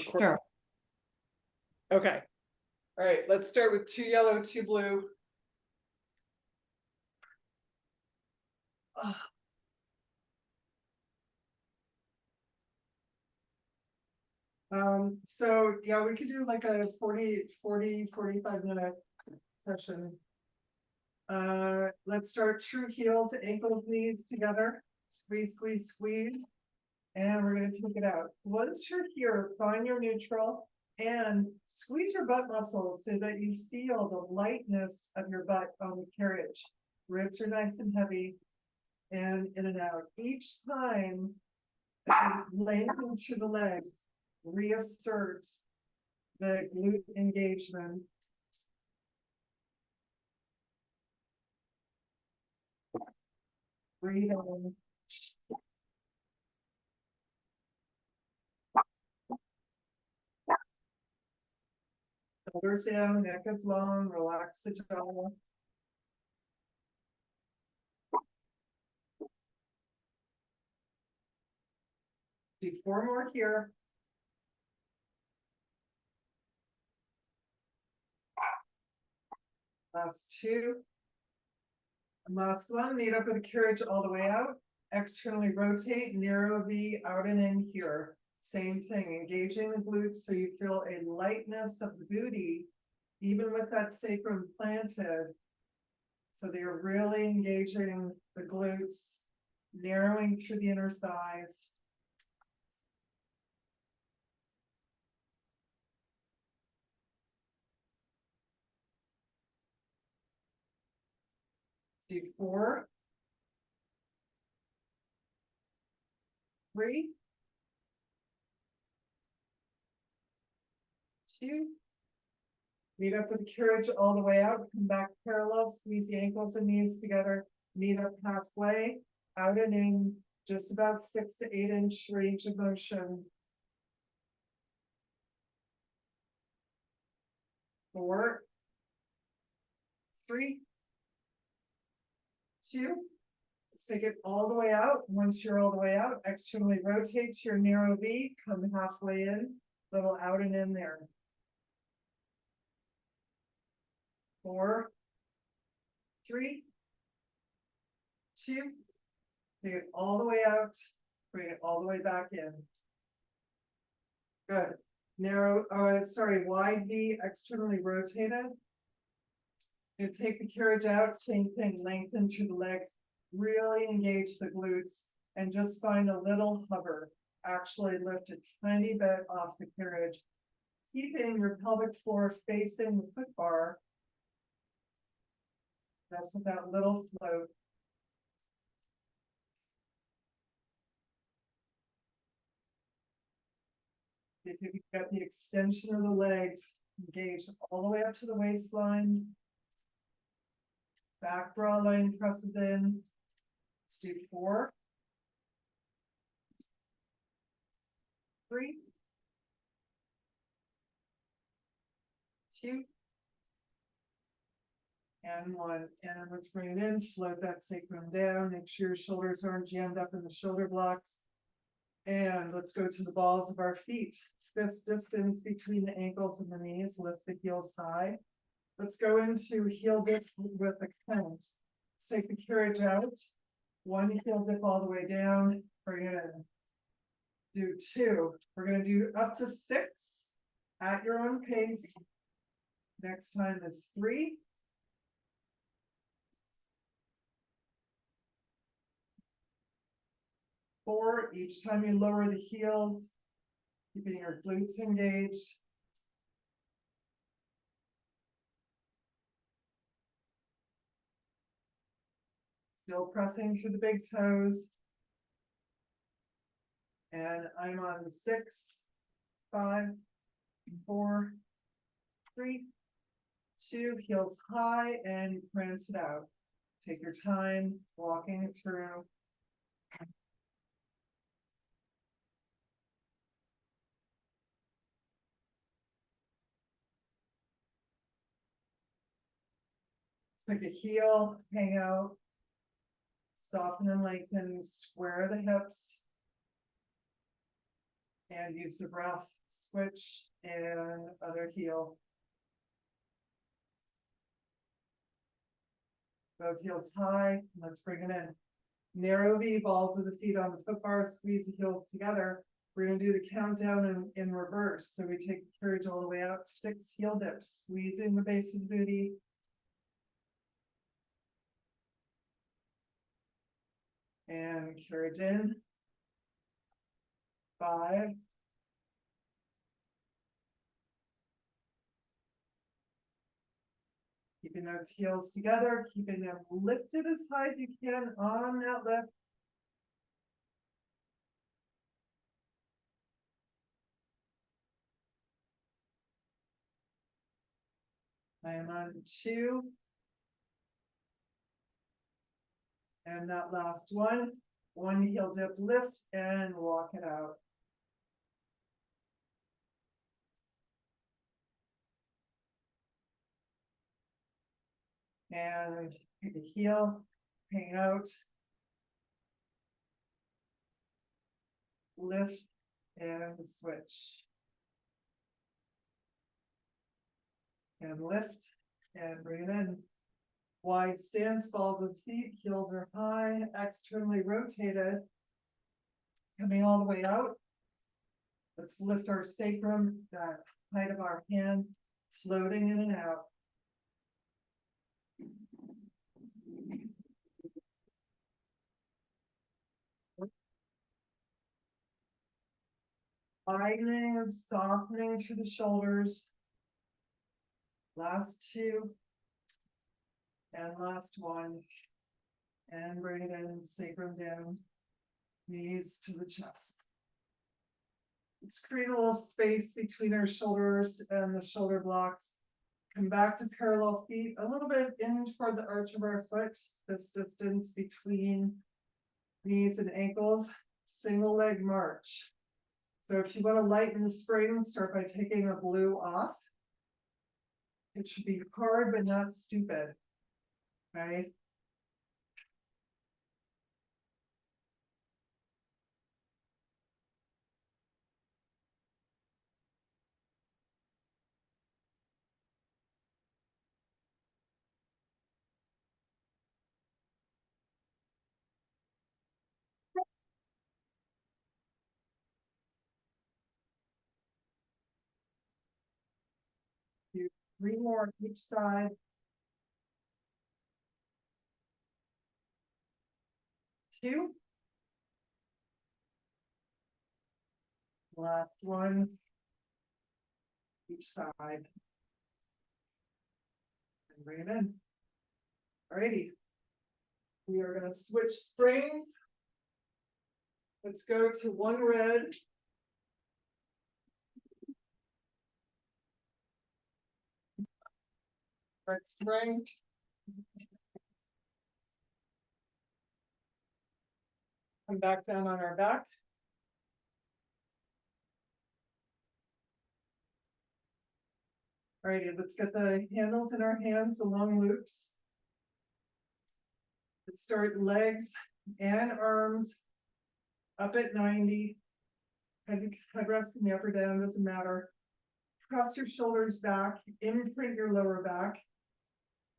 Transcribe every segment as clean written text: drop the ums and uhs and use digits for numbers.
record? Sure. Okay. All right, let's start with 2 yellow, 2 blue. So yeah, we could do like a 45 minute session. Let's start true heels, ankles, knees together. Squeeze, squeeze, squeeze. And we're gonna take it out. Once you're here, find your neutral and squeeze your butt muscles so that you feel the lightness of your butt on the carriage. Ribs are nice and heavy and in and out. Each time that you lengthen through the legs, reassert the glute engagement. Breathe in. Shoulders down, neck is long, relax the jaw. Do 4 more here. Last 2. And last one, meet up with the carriage all the way out. Externally rotate, narrow V out and in here. Same thing, engaging the glutes so you feel a lightness of the booty, even with that sacrum planted. So that you're really engaging the glutes, narrowing through the inner thighs. Do 4. 3. 2. Meet up with the carriage all the way out, come back parallel, squeeze the ankles and knees together, meet up halfway, out and in, just about 6 to 8 inch range of motion. 4, 3, 2. Let's take it all the way out. Once you're all the way out, externally rotate to your narrow V, come halfway in, little out and in there. 4, 3, 2. Take it all the way out, bring it all the way back in. Good. Narrow, wide V, externally rotated. You take the carriage out, same thing, lengthen through the legs, really engage the glutes, and just find a little hover. Actually lift a tiny bit off the carriage, keeping your pelvic floor facing the foot bar. Just with that little float. If you've got the extension of the legs, engage all the way up to the waistline. Back bra line presses in. Let's do 4. 3. 2. And 1. And let's bring it in, float that sacrum down, make sure your shoulders aren't jammed up in the shoulder blocks. And let's go to the balls of our feet. Fist distance between the ankles and the knees, lift the heels high. Let's go into heel dip with a count. Let's take the carriage out. 1 heel dip all the way down, bring it in. Do 2. We're going to do up to 6 at your own pace. Next time is 3. 4. Each time you lower the heels, keeping your glutes engaged. 5. Still pressing through the big toes. And I'm on 6, 5, 4, 3, 2, heels high, and prance it out. Take your time walking it through. Take a heel, hang out, soften and lengthen, square the hips. And use the breath, switch, and other heel. Both heels high, let's bring it in. Narrow V, balls of the feet on the foot bar, squeeze the heels together. We're gonna do the countdown in reverse. So we take the carriage all the way out, 6 heel dips, squeezing the base of the booty. And carriage in. 5. Keeping those heels together, keeping them lifted as high as you can on that lift. I am on 2. And that last one heel dip, lift and walk it out. And the heel, hang out, lift and switch. And lift and bring it in. Wide stance, balls of feet, heels are high, externally rotated. Coming all the way out. Let's lift our sacrum, that height of our hand, floating in and out. Widening and softening through the shoulders. Last 2. And last 1. And bring it in, sacrum down, knees to the chest. Let's create a little space between our shoulders and the shoulder blocks. Come back to parallel feet, a little bit in toward the arch of our foot, this distance between knees and ankles, single leg march. So if you want to lighten the spring, start by taking the blue off. It should be hard, but not stupid, okay? Do 3 more on each side. 2. Last 1. Each side. And bring it in. Alrighty. We are going to switch springs. Let's go to 1 red. Right spring. Come back down on our back. Alrighty, let's get the handles in our hands, the long loops. Let's start legs and arms up at 90. Head rest can be up or down, doesn't matter. Cross your shoulders back, imprint your lower back.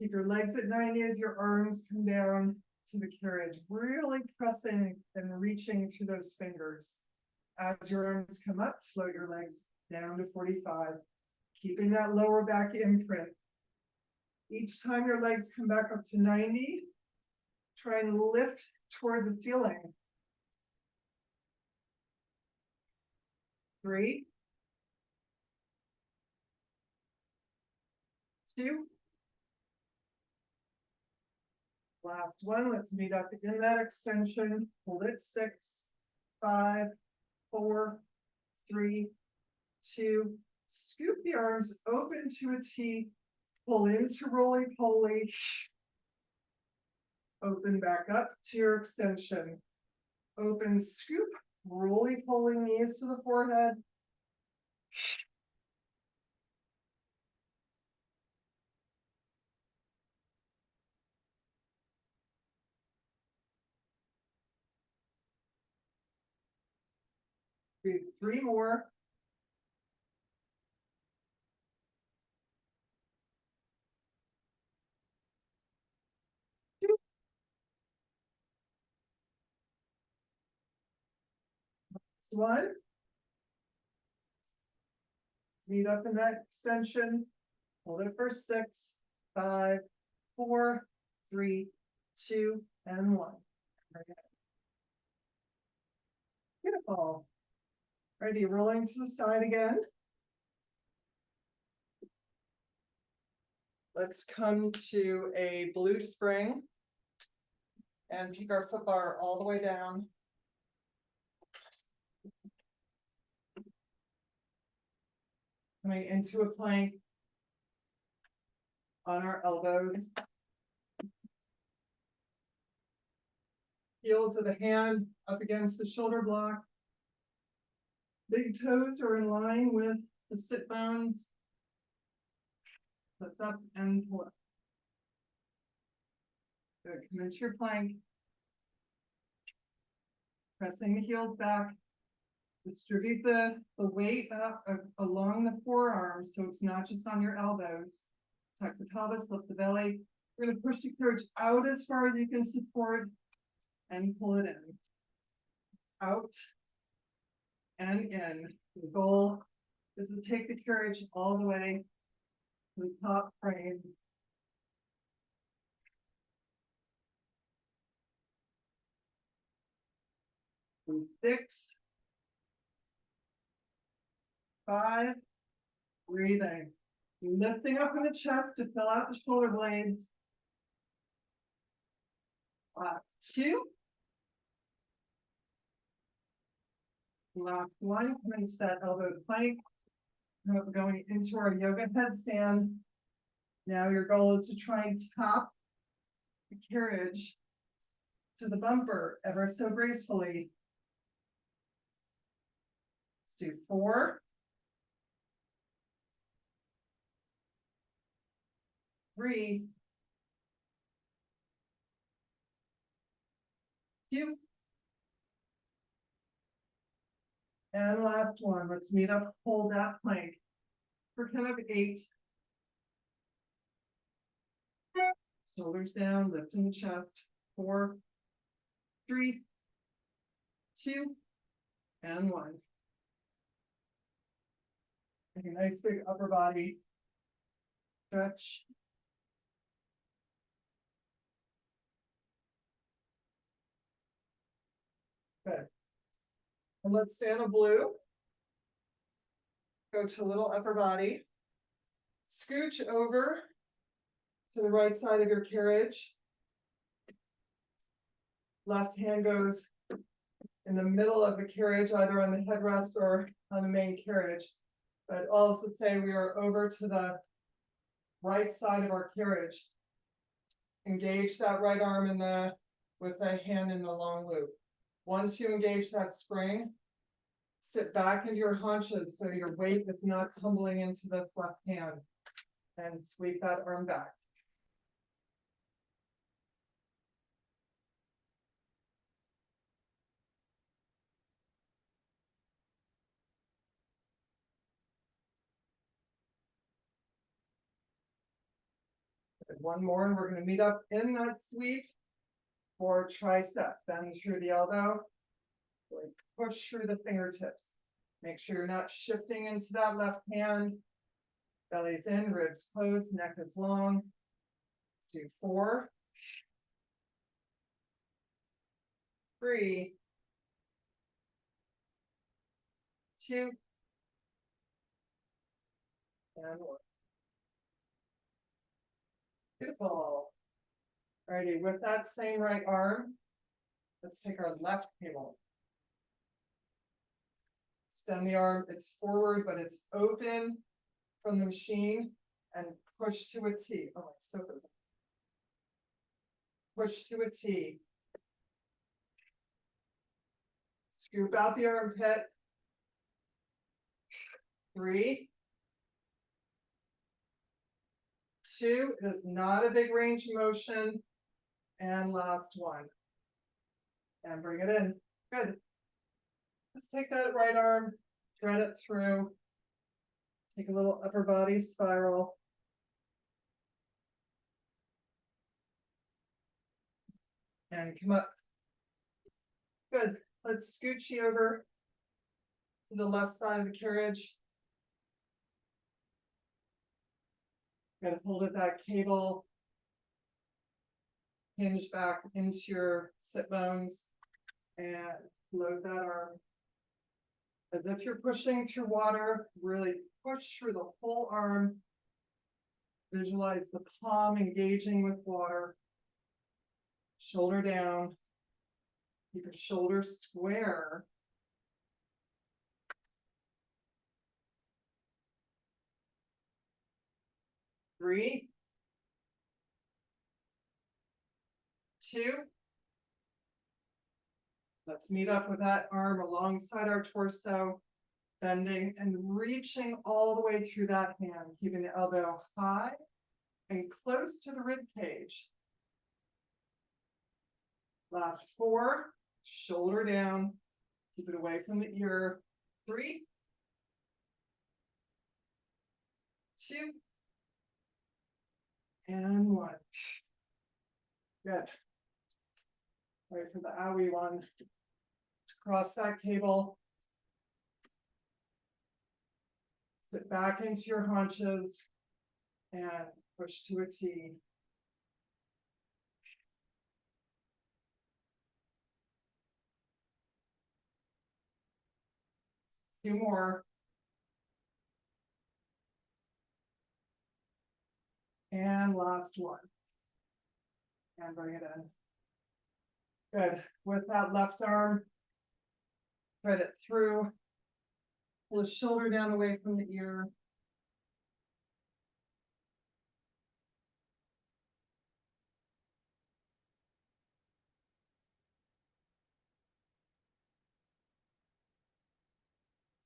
Keep your legs at 90 as your arms come down to the carriage. Really pressing and reaching through those fingers. As your arms come up, float your legs down to 45. Keeping that lower back imprint. Each time your legs come back up to 90, try and lift toward the ceiling. 3, 2. Last 1, let's meet up in that extension. Hold it, 6, 5, 4, 3, 2. Scoop the arms open to a T. Pull into roly-poly. Open back up to your extension. Open, scoop, roly-poly knees to the forehead. do 3 more. One. Meet up in that extension. Hold it for 6, 5, 4, 3, 2, and 1. Beautiful. Ready, rolling to the side again. Let's come to a blue spring and take our foot bar all the way down. Coming into a plank on our elbows. Heel to the hand up against the shoulder block. Big toes are in line with the sit bones. Lift up and pull up. Good. Come into your plank. Pressing the heels back. Distribute the weight up along the forearms so it's not just on your elbows. Tuck the pelvis, lift the belly. We're going to push the carriage out as far as you can support and pull it in. Out and in. The goal is to take the carriage all the way to the top frame. And 6, 5, breathing. Lifting up in the chest to fill out the shoulder blades. Last 2. Last 1. Come into that elbowed plank. Going into our yoga headstand. Now your goal is to try and top the carriage to the bumper ever so gracefully. Let's do 4. 3. 2. And last one. Let's meet up, hold that plank for kind of 8. Shoulders down, lifting the chest. 4, 3, 2, and 1. Take a nice big upper body stretch. Good. And let's stay on a blue. Go to a little upper body. Scooch over to the right side of your carriage. Left hand goes in the middle of the carriage, either on the headrest or on the main carriage. But also say we are over to the right side of our carriage. Engage that right arm with the hand in the long loop. Once you engage that spring, sit back into your haunches so your weight is not tumbling into this left hand. And sweep that arm back. One more, and we're going to meet up in that sweep for tricep. Bend through the elbow, push through the fingertips. Make sure you're not shifting into that left hand. Belly's in, ribs closed, neck is long. Let's do 4, 3, 2, and 1. Beautiful. Alrighty, with that same right arm, let's take our left cable. Extend the arm, it's forward, but it's open from the machine, and push to a T. Oh, my sofa's. Push to a T. Scoop out the armpit. 3, 2, it is not a big range of motion. And last 1. And bring it in. Good. Let's take that right arm, thread it through. Take a little upper body spiral. And come up. Good. Let's scooch you over to the left side of the carriage. Got to hold it that cable. Hinge back into your sit bones and load that arm. As if you're pushing through water, really push through the whole arm. Visualize the palm engaging with water. Shoulder down. Keep your shoulders square. Three, two. Let's meet up with that arm alongside our torso, bending and reaching all the way through that hand, keeping the elbow high and close to the rib cage. Last four, shoulder down, keep it away from the ear. Three, two, and one. Good. Right for the owie one. Cross that cable. Sit back into your haunches and push to a T. Two more. And last one. And bring it in. Good. With that left arm, thread it through. Pull the shoulder down away from the ear.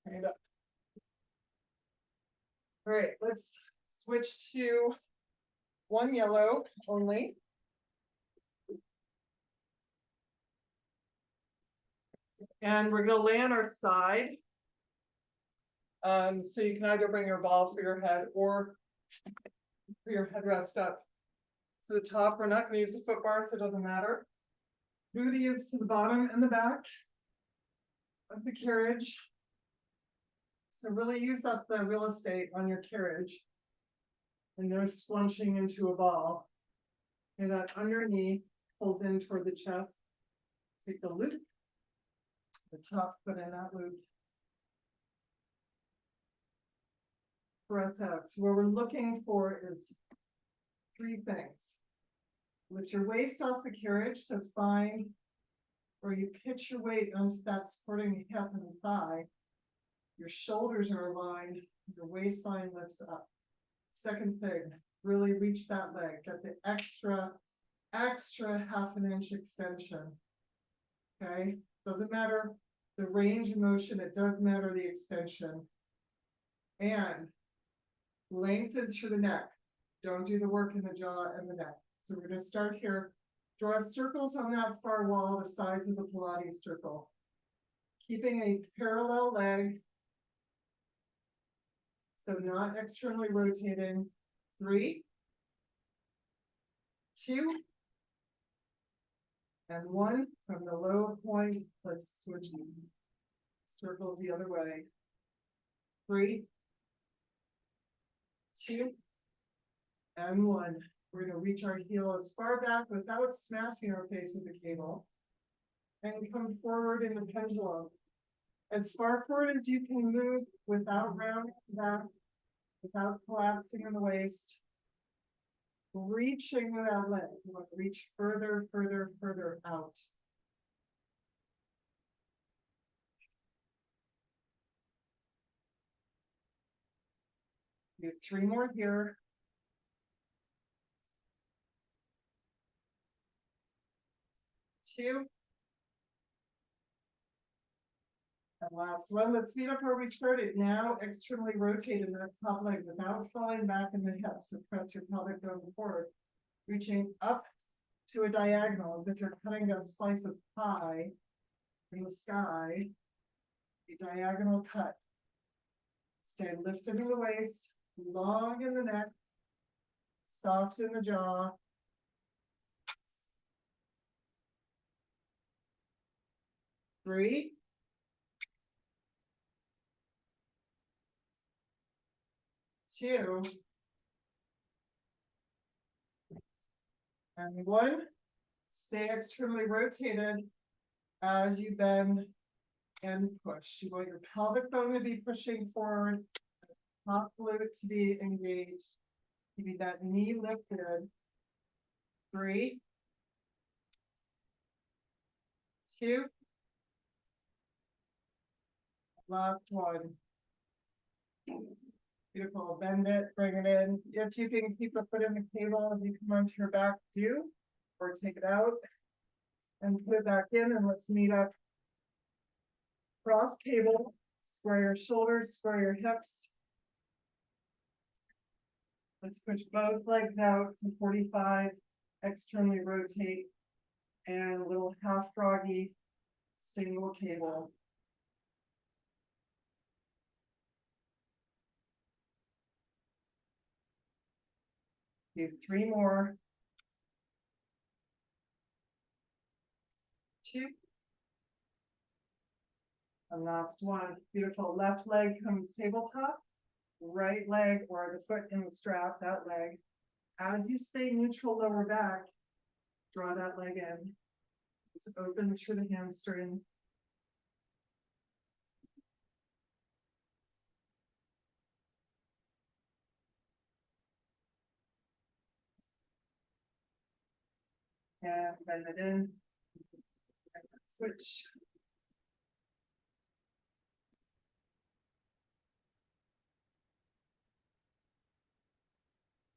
Bring it up. All right, let's switch to one yellow only. And we're going to lay on our side. So you can either bring your ball for your head or for your headrest up to the top. We're not going to use the foot bar, so it doesn't matter. Booty is to the bottom and the back of the carriage. So really use up the real estate on your carriage. And no squunching into a ball. And that underneath pulls in toward the chest. Take the loop. The top foot in that loop. Breath out. So what we're looking for is three things. Lift your waist off the carriage, so spine, or you pitch your weight onto that supporting hip and thigh. Your shoulders are aligned, your waistline lifts up. Second thing, really reach that leg, get the extra half an inch extension. Okay, doesn't matter the range of motion, it does matter the extension. And lengthen through the neck. Don't do the work in the jaw and the neck. So we're going to start here. Draw circles on that far wall, the size of the Pilates circle. Keeping a parallel leg. So not externally rotating. 3, 2, and 1. From the low point, let's switch circles the other way. 3, 2, and 1. We're going to reach our heel as far back without smashing our face with the cable. And come forward in the pendulum. As far forward as you can move without rounding back, without collapsing in the waist. Reaching with that leg. You want to reach further, further, further out. Do 3 more here. 2. And last one. Let's meet up where we started. Now externally rotate in that top leg without falling back in the hips. So press your pelvic bone forward. Reaching up to a diagonal as if you're cutting a slice of pie in the sky. A diagonal cut. Stay lifted in the waist, long in the neck, soft in the jaw. 3, 2, and 1. Stay externally rotated as you bend and push. You want your pelvic bone to be pushing forward, top glute to be engaged. Keeping that knee lifted. 3, 2, last 1. Beautiful. Bend it, bring it in. If you can keep the foot in the table, if you come onto your back, do, or take it out and put it back in, and let's meet up. Cross cable, square your shoulders, square your hips. Let's push both legs out to 45, externally rotate, and a little half froggy single cable. Do 3 more. 2. And last 1. Beautiful. Left leg comes tabletop. Right leg or the foot in the strap, that leg. As you stay neutral lower back, draw that leg in. Just open through the hamstring. And bend it in. Switch.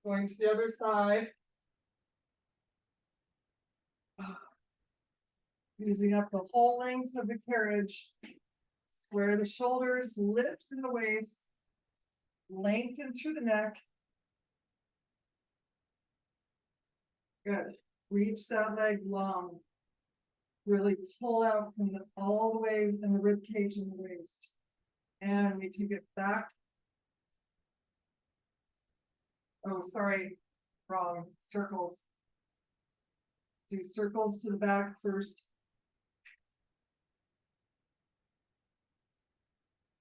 Going to the other side. Using up the whole length of the carriage. Square the shoulders, lift in the waist, lengthen through the neck. Good. Reach that leg long. Really pull out from all the way in the rib cage and the waist. And we take it back. Oh, sorry, wrong. Circles. Do circles to the back first.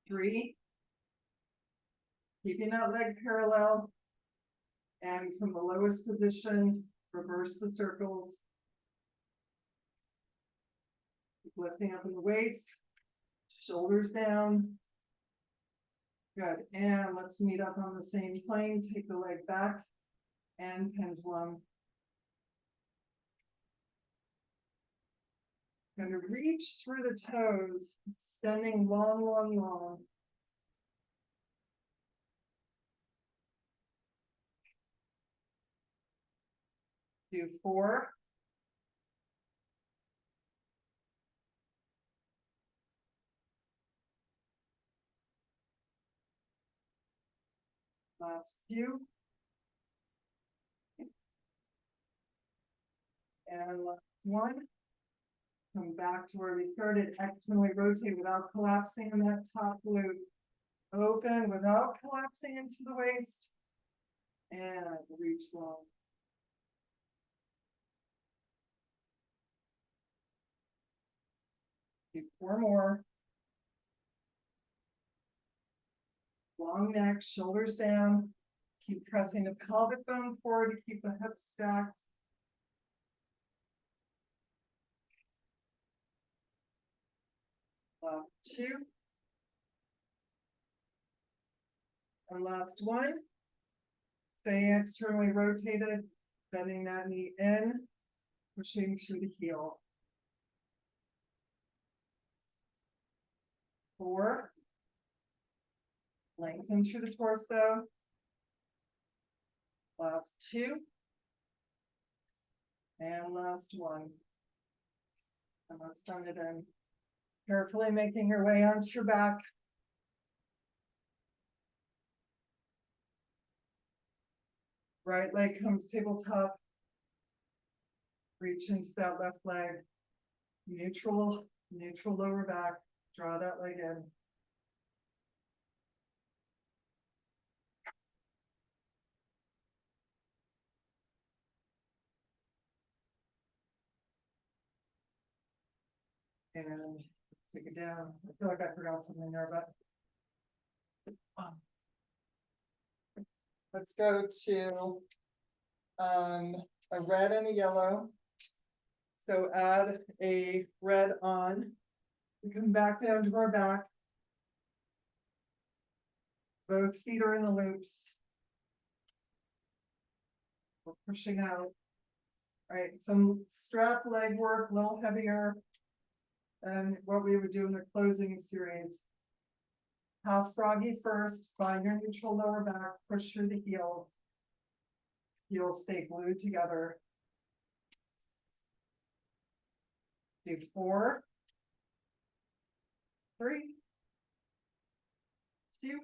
3. Keeping that leg parallel. And from the lowest position, reverse the circles. Keep lifting up in the waist. Shoulders down. Good. And let's meet up on the same plane. Take the leg back and pendulum. Going to reach through the toes, extending long, long, long. Do 4. Last few. And last 1. Come back to where we started. Externally rotate without collapsing in that top glute. Open without collapsing into the waist. And reach long. Do 4 more. Long neck, shoulders down. Keep pressing the pelvic bone forward to keep the hips stacked. Last 2. And last 1. Stay externally rotated, bending that knee in, pushing through the heel. 4. Lengthen through the torso. Last 2. And last 1. And let's bend it in. Carefully making your way onto your back. Right leg comes tabletop. Reach into that left leg. Neutral lower back. Draw that leg in. And take it down. I feel like I forgot something there, but. Let's go to a red and a yellow. So add a red on. We come back down to our back. Both feet are in the loops. We're pushing out. All right, some strap leg work, a little heavier than what we would do in the closing series. Half froggy first, find your neutral lower back, push through the heels. Heels stay glued together. Do 4, 3, 2.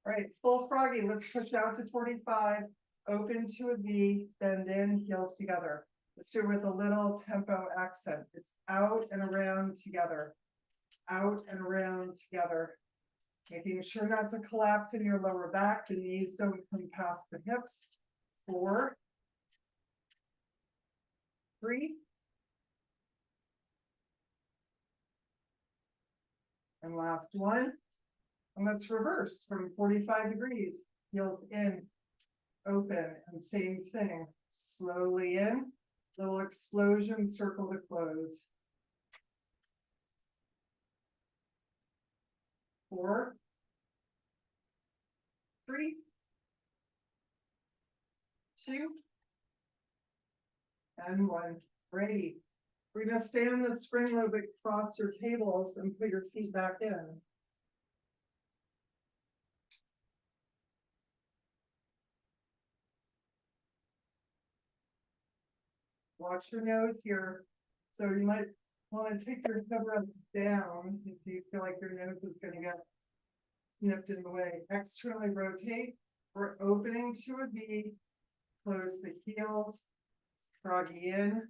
All right, full froggy. Let's push out to 45. Open to a V, bend in, heels together. Let's do it with a little tempo accent. It's out and around together. Out and around together. Making sure not to collapse in your lower back. The knees don't come past the hips. 4, 3. And last one. And let's reverse from 45 degrees. Heels in, open, and same thing. Slowly in. Little explosion, circle to close. 4, 3, 2, and 1. Ready. We're going to stand in the spring lobe across your tables and put your feet back in. Watch your nose here. So you might want to take your head down if you feel like your nose is going to get nipped in the way. Externally rotate. We're opening to a V. Close the heels. Froggy in.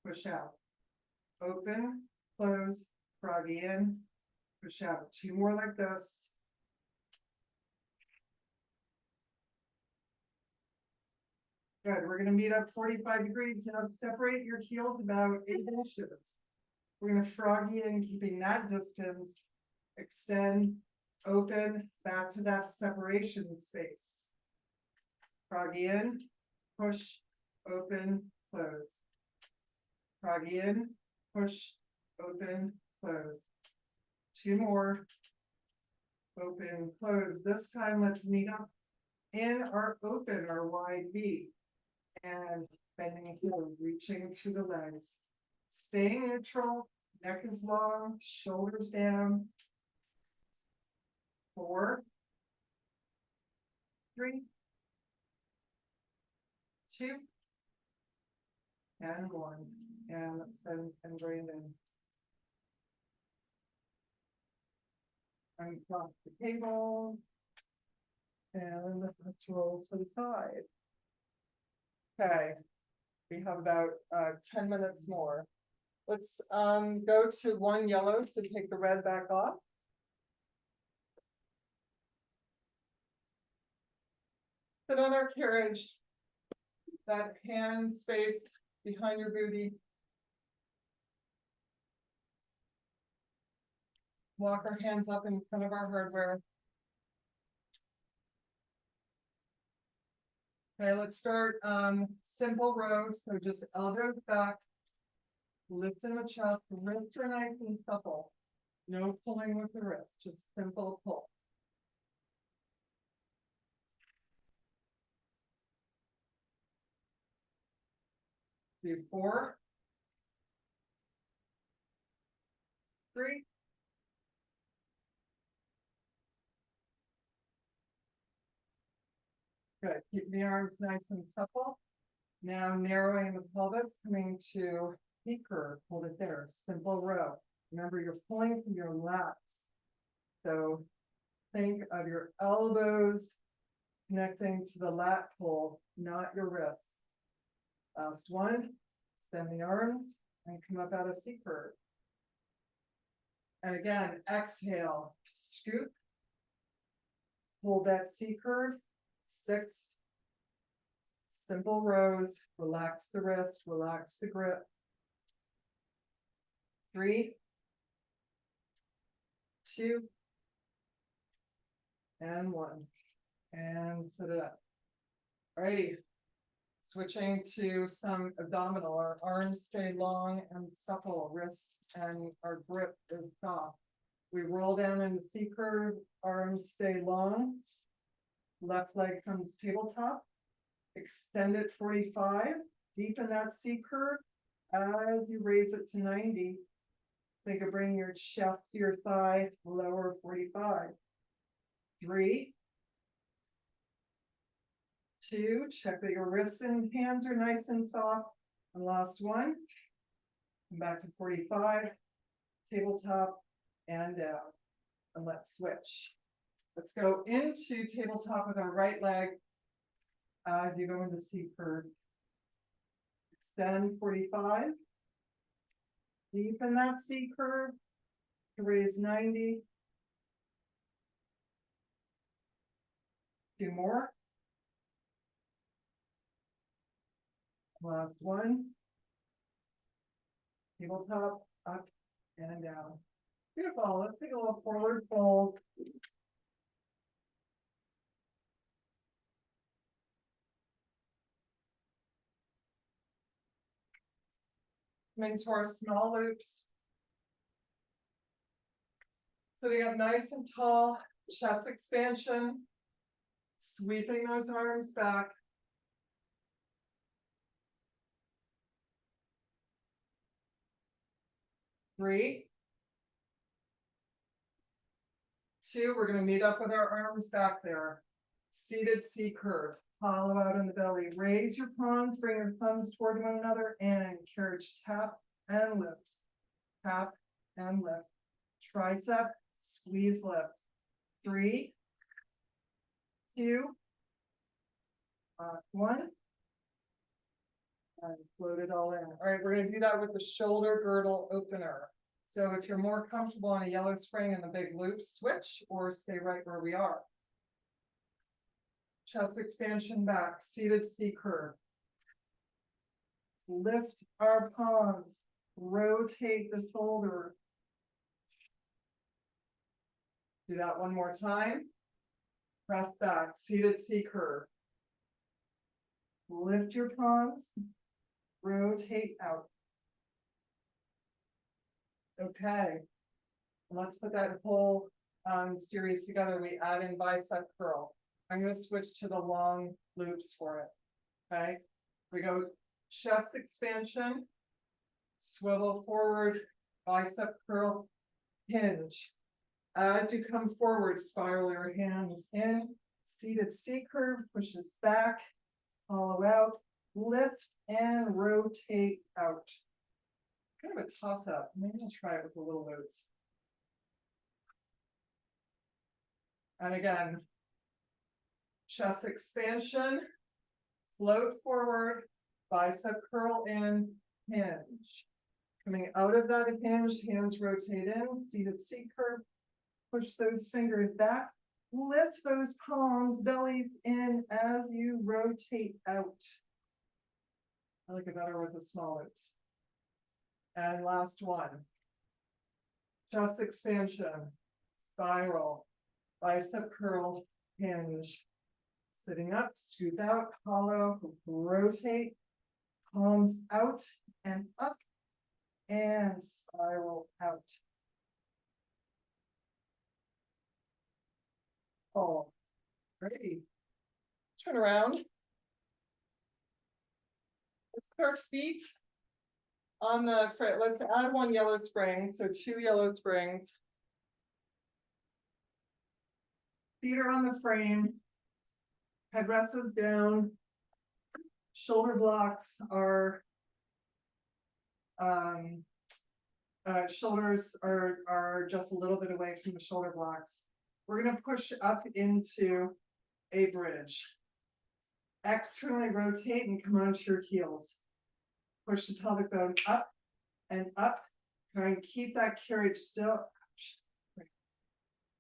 Push out. Open. Close. Froggy in. Push out. 2 more like this. Good. We're going to meet up 45 degrees. Now separate your heels about 8 inches. We're going to froggy in, keeping that distance. Extend, open, back to that separation space. Froggy in, push, open, close. Froggy in, push, open, close. 2 more. Open, close. This time, let's meet up in our open, our wide V. And bending heel, reaching to the legs. Staying neutral, neck is long, shoulders down. 4, 3, 2, and 1. And let's bend and bring in. And drop the table. And let's roll to the side. Okay, we have about 10 minutes more. Let's go to 1 yellow to take the red back off. Sit on our carriage, that hand space behind your booty. Walk our hands up in front of our hardware. Okay, let's start simple row. So just elbows back, lift in the chest, wrists are nice and supple. No pulling with the wrist, just simple pull. Do 4, 3, 2. Good. Keep the arms nice and supple. Now narrowing the pelvis, coming to knee curve. Hold it there. Simple row. Remember, you're pulling from your lats. So think of your elbows connecting to the lat pull, not your wrists. Last one. Extend the arms and come up out of C curve. And again, exhale, scoop. Hold that C curve, 6 simple rows, relax the wrist, relax the grip. 3, 2, and 1. And sit it up. Alrighty, switching to some abdominal. Our arms stay long and supple, wrists and our grip is soft. We roll down in the C curve, arms stay long. Left leg comes tabletop. Extend it 45. Deepen that C curve. As you raise it to 90, think of bringing your chest to your thigh, lower 45. 3, 2, check that your wrists and hands are nice and soft. And last one, come back to 45, tabletop and down. And let's switch. Let's go into tabletop with our right leg as you go into C curve. Extend 45. Deepen that C curve to raise 90. 2 more. Last one. Tabletop, up and down. Beautiful. Let's take a little forward fold. Coming to our small loops. Sitting up nice and tall, chest expansion. Sweeping those arms back. Three, 2, we're going to meet up with our arms back there. Seated C curve, hollow out in the belly. Raise your palms, bring your thumbs toward one another, and carriage tap and lift. Tap and lift. Tricep, squeeze, lift. 3, 2, 1. And float it all in. All right, we're going to do that with the shoulder girdle opener. So if you're more comfortable on a yellow spring and the big loop, switch or stay right where we are. Chest expansion back, seated C curve. Lift our palms, rotate the shoulder. Do that one more time. Press back, seated C curve. Lift your palms, rotate out. Okay, let's put that whole series together. We add in bicep curl. I'm going to switch to the long loops for it. Okay, we go chest expansion, swivel forward, bicep curl, hinge. As you come forward, spiral your hands in, seated C curve, pushes back, hollow out, lift and rotate out. Kind of a toss up. Maybe I'll try it with the little loops. And again, chest expansion, float forward, bicep curl in, hinge. Coming out of that hinge, hands rotate in, seated C curve, push those fingers back, lift those palms, bellies in as you rotate out. I like it better with the small loops. And last one. Chest expansion, spiral, bicep curl, hinge. Sitting up, scoop out, hollow, rotate, palms out and up, and spiral out. Oh, great. Turn around. Let's put our feet on the front. Let's add 1 yellow spring, so 2 yellow springs. Feet are on the frame. Head rests down. Shoulder blocks are shoulders are just a little bit away from the shoulder blocks. We're going to push up into a bridge. Externally rotate and come onto your heels. Push the pelvic bone up and up. Try and keep that carriage still.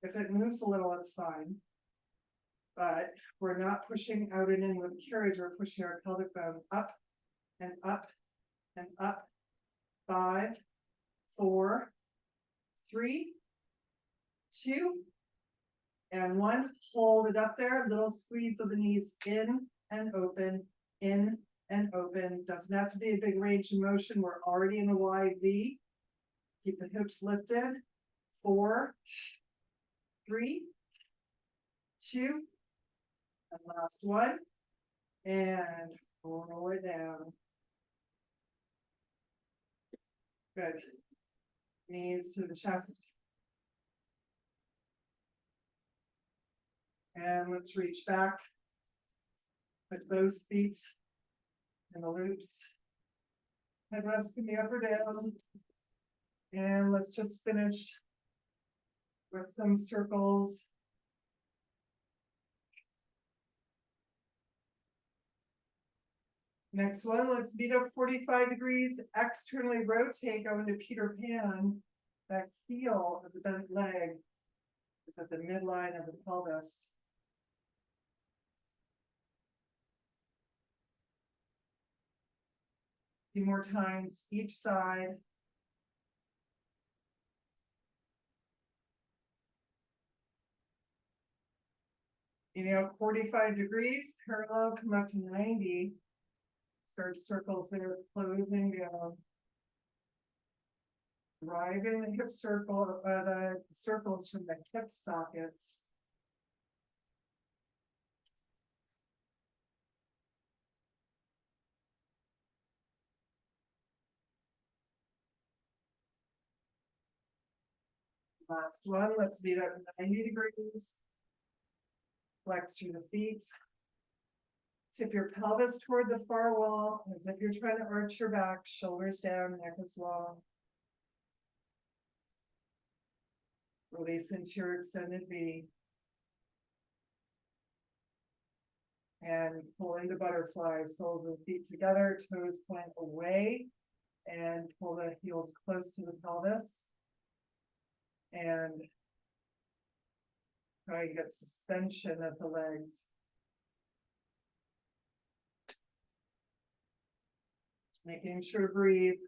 If it moves a little, it's fine. But we're not pushing out and in with carriage, we're pushing our pelvic bone up and up and up. 5, 4, 3, 2, and 1. Hold it up there. Little squeeze of the knees in and open, in and open. Doesn't have to be a big range of motion. We're already in a wide V. Keep the hips lifted. 4, 3, 2, and last one. And roll it down. Good. Knees to the chest. And let's reach back. Put both feet in the loops. Headrest can be up or down. And let's just finish with some circles. Next one, let's beat up 45 degrees, externally rotate, go into Peter Pan. That heel of the bent leg is at the midline of the pelvis. A few more times each side. You know, 45 degrees, parallel, come up to 90. Start circles there, closing down. Driving the hip circle, the circles from the hip sockets. Last one, let's beat up 90 degrees. Flex through the feet. Tip your pelvis toward the far wall as if you're trying to arch your back, shoulders down, neck is long. Release into your extended V. And pull into butterfly, soles of the feet together, toes point away, and pull the heels close to the pelvis. And try to get suspension of the legs. Making sure to breathe.